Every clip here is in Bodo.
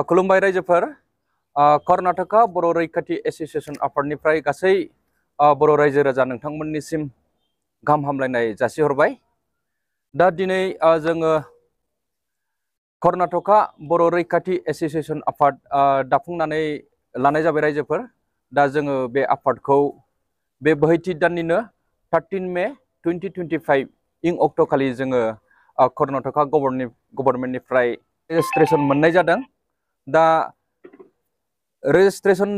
खुलुमबाय रायजोफोर कर्नाटका बर' रैखाथि एसोसिएशन आफादनिफ्राय गासै बर' रायजो राजा नोंथांमोननिसिम गाहाम हामलायनाय जासिहरबाय। दा दिनै जोङो कर्नाटका बर' रैखाथि एसोसिएशन आफाद दाफुंनानै लानाय जाबाय रायजोफोर। दा जोङो बे आफादखौ बे बोहैथि दाननिनो 13 मे 2025 इं अक्ट'खालि जोङो कर्नाटका गभर्नमेन्टनिफ्राय रेजिस्ट्रेशन मोननाय जादों। दा रेजिस्ट्रेशन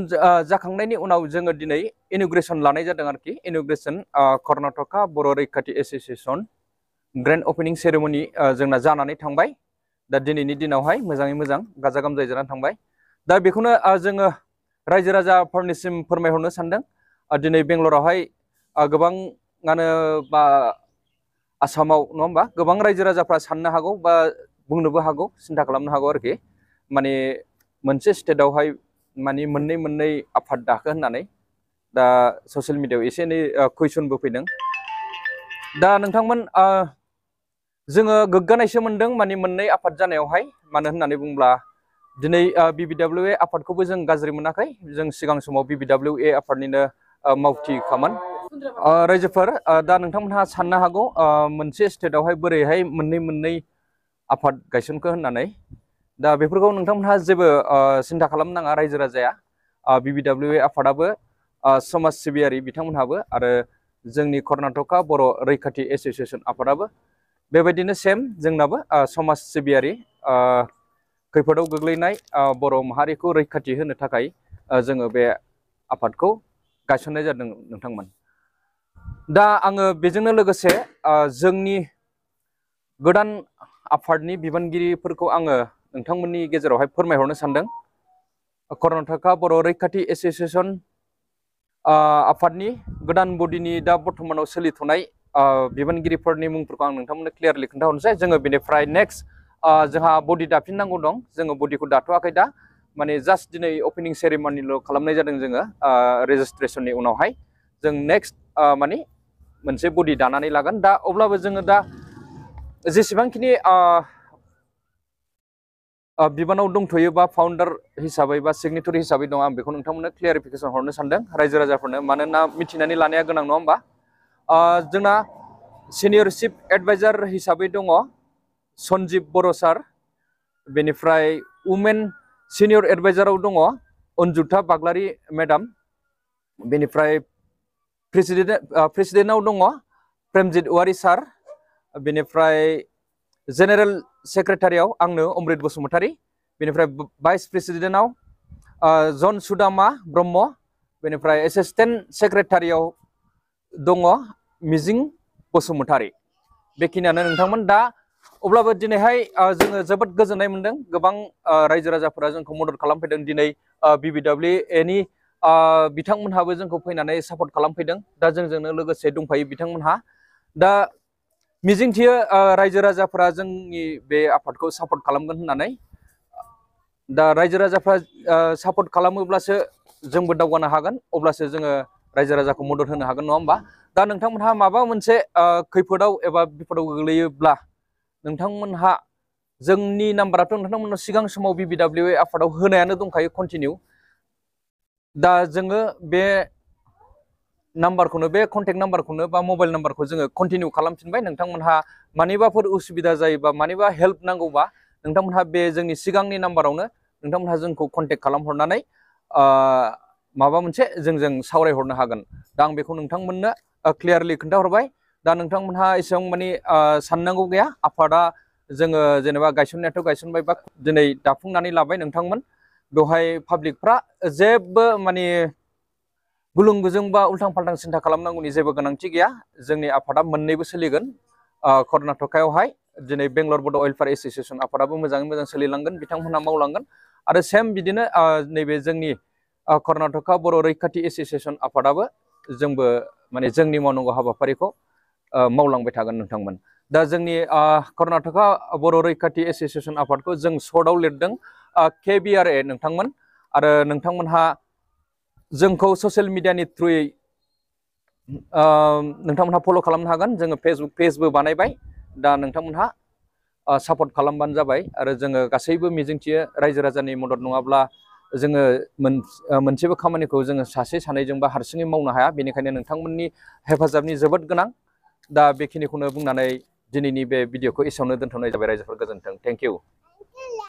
जाखांनायनि उनाव जोङो दिनै इन'ग्रेशन लानाय जादों आरोखि। इन'ग्रेशन कर्नाटका बर' रैखाथि एसोसिएशन ग्रेन्ड ओपनिं सेरेमनि जोंना जानानै थांबाय। दा दिनैनि दिनावहाय मोजाङै मोजां गाजा गोमजायै जानानै थांबाय। दा बेखौनो जोङो रायजो राजाफोरनिसिम फोरमायहरनो सानदों। दिनै बेंगलरावहाय गोबाङानो बा आसामाव नङा होमबा गोबां रायजो राजाफ्रा साननो हागौ बा बुंनोबो हागौ, सिन्था खालामनो हागौ आरोखि। माने मोनसे स्टेटआवहाय माने मोननै आफाद दाखो होननानै दा ससियेल मिडियायाव एसे एनै कुइसनबो फैदों। दा नोंथांमोन जोङो गोग्गानायसो मोनदों माने मोननै आफाद जानायावहाय। मानो होननानै बुङोब्ला दिनै BBWA आफादखौबो जों गाज्रि मोनाखै। जों सिगां समाव BBWA आफादनिनो मावथिखामोन। रायजोफोर दा नोंथांमोनहा साननो हागौ मोनसे स्टेटआवहाय बोरैहाय मोननै आफाद गायसनखो होननानै। दा बेफोरखौ नोंथांमोनहा जेबो सिन्था खालामनाङा रायजो राजाया। BBWA आफादाबो समाज सिबियारि बिथांमोनहाबो आरो जोंनि कर्नाटका बर' रैखाथि एसोसिएशन आफादाबो बेबायदिनो सेम जोंनाबो समाज सिबियारि खैफोदाव गोग्लैनाय बर' माहारिखौ रैखाथि होनो थाखाय जोङो बे आफादखौ गायसननाय जादों नोंथांमोन। दा आङो बेजोंनो लोगोसे जोंनि गोदान आफादनि बिबानगिरिफोरखौ आङो नोंथांमोननि गेजेरावहाय फोरमायहरनो सानदों। कर्नाटका बर' रैखाथि एसोसिएशन आफादनि गोदान बडिनि दा बर्थमानाव सोलिथ'नाय बिबानगिरिफोरनि मुंफोरखौ आं नोंथांमोननो क्लियारलि खोन्थाहरनोसै। जोङो बेनिफ्राय नेक्स्ट जोंहा बडि दाफिननांगौ दं। जोङो बडिखौ दाथ'वाखै दा, माने जास्ट दिनै अपेनिं सेरेमनिल' खालामनाय जादों जोङो रेजिस्ट्रेशननि उनावहाय। जों नेक्स्ट माने मोनसे बडि दानानै लागोन। दा अब्लाबो जोङो दा जेसेबांखिनि बिबानाव दंथ'यो बा फाउन्डार हिसाबै बा सिगनेटरि हिसाबै दं, आं बेखौ नोंथांमोननो क्लियारिफिकेसन हरनो सानदों रायजो राजाफोरनो। मानोना मिथिनानै लानाया गोनां नङा होमबा। जोंना सिनियर चिफ एडभाइजार हिसाबै दङ सन्जिब बर' सार। बेनिफ्राय वुमेन सिनियर एडभाइजाराव दङ अन्जुथा बाग्लारि मेडाम। बेनिफ्राय प्रेसिडेन्टआव दङ प्रेमजित औवारि सार। बेनिफ्राय जेनेरेल सेक्रेटारियाव आंनो अमृत बसुमतारी। बेनिफ्राय भाइस प्रेसिडेन्टआव जन सुदामा ब्रह्म। बेनिफ्राय एसिस्टेन्ट सेक्रेटारियाव दङ मिजिं बसुमतारी। बेखिनियानो नोंथांमोन। दा अब्लाबो दिनैहाय जोङो जोबोद गोजोननाय मोनदों। गोबां रायजो राजाफोरा जोंखौ मदद खालामफैदों। दिनै BBWA बिथांमोनहाबो जोंखौ फैनानै सापर्ट खालामफैदों। दा जोंजोंनो लोगोसे दंफायो बिथांमोनहा। दा मिजिंथियो रायजो राजाफोरा जोंनि बे आफादखौ सापर्ट खालामगोन होननानै। दा रायजो राजाफ्रा सापर्ट खालामोब्लासो जोंबो दावगानो हागोन, अब्लासो जोङो रायजो राजाखौ मदद होनो हागोन नङा होमबा। दा नोंथांमोनहा माबा मोनसे खैफोदाव एबा बिपदाव गोग्लैयोब्ला नोंथांमोनहा जोंनि नाम्बाराथ' नोंथांमोननाव सिगां समाव BBWA आफादाव होनायानो दंखायो कन्टिनिउ। दा जोङो बे नाम्बारखौनो, बे कन्टेक्ट नाम्बारखौनो बा मबाइल नाम्बारखौ जोङो कन्टिनिउ खालामफिनबाय। नोंथांमोनहा मानिबाफोर उसुबिदा जायोबा, मानिबा हेल्प नांगौबा नोंथांमोनहा बे जोंनि सिगांनि नाम्बारावनो नोंथांमोनहा जोंखौ कन्टेक्ट खालामहरनानै माबा मोनसे जोंजों सावरायहरनो हागोन। दा आं बेखौ नोंथांमोननो क्लियारलि खोन्थाहरबाय। दा नोंथांमोनहा एसेबां माने साननांगौ गैया। आफादा जोङो जेनेबा गायसननायाथ' गायसनबाय बा दिनै दाफुंनानै लाबाय नोंथांमोन। बेवहाय पाब्लिकफ्रा जेबो माने गुलुं गुजुं बा उल्थां फाल्थां सिन्था खालामनांगौनि जेबो गोनांथि गैया। जोंनि आफादा मोननैबो सोलिगोन कर्नाटकायावहाय। दिनै बेंगलर बड' वेलफेयार एसोसिएशन आफादाबो मोजाङै मोजां सोलिलांगोन, बिथांमोनहा मावलांगोन। आरो सेम बिदिनो नैबे जोंनि कर्नाटका बर' रैखाथि एसोसिएशन आफादाबो जोंबो माने जोंनि मावनांगौ हाबाफारिखौ मावलांबाय थागोन नोंथांमोन। दा जोंनि कर्नाटका बर' रैखाथि एसोसिएशन आफादखौ जों सर्टआव लिरदों KBRA नोंथांमोन। आरो नोंथांमोनहा जोंखौ ससियेल मिडियानि थ्रुयै नोंथांमोनहा फल' खालामनो हागोन। जोङो फेसबुक पेजबो बानायबाय। दा नोंथांमोनहा सापर्ट खालामबानो जाबाय आरो जोङो गासैबो मिजिंथियो रायजो राजानि मदद नङाब्ला जोङो मोनसेबो खामानिखौ जोङो सासे सानैजों बा हारसिङै मावनो हाया बेनिखायनो नोंथांमोननि हेफाजाबनि जोबोद गोनां दा बेखिनिखौनो बुंनानै दिनैनि बे भिडिअखौ एसेयावनो दोनथ'नाय जाबाय रायजोफोर गोजोन्थों थेंक इउ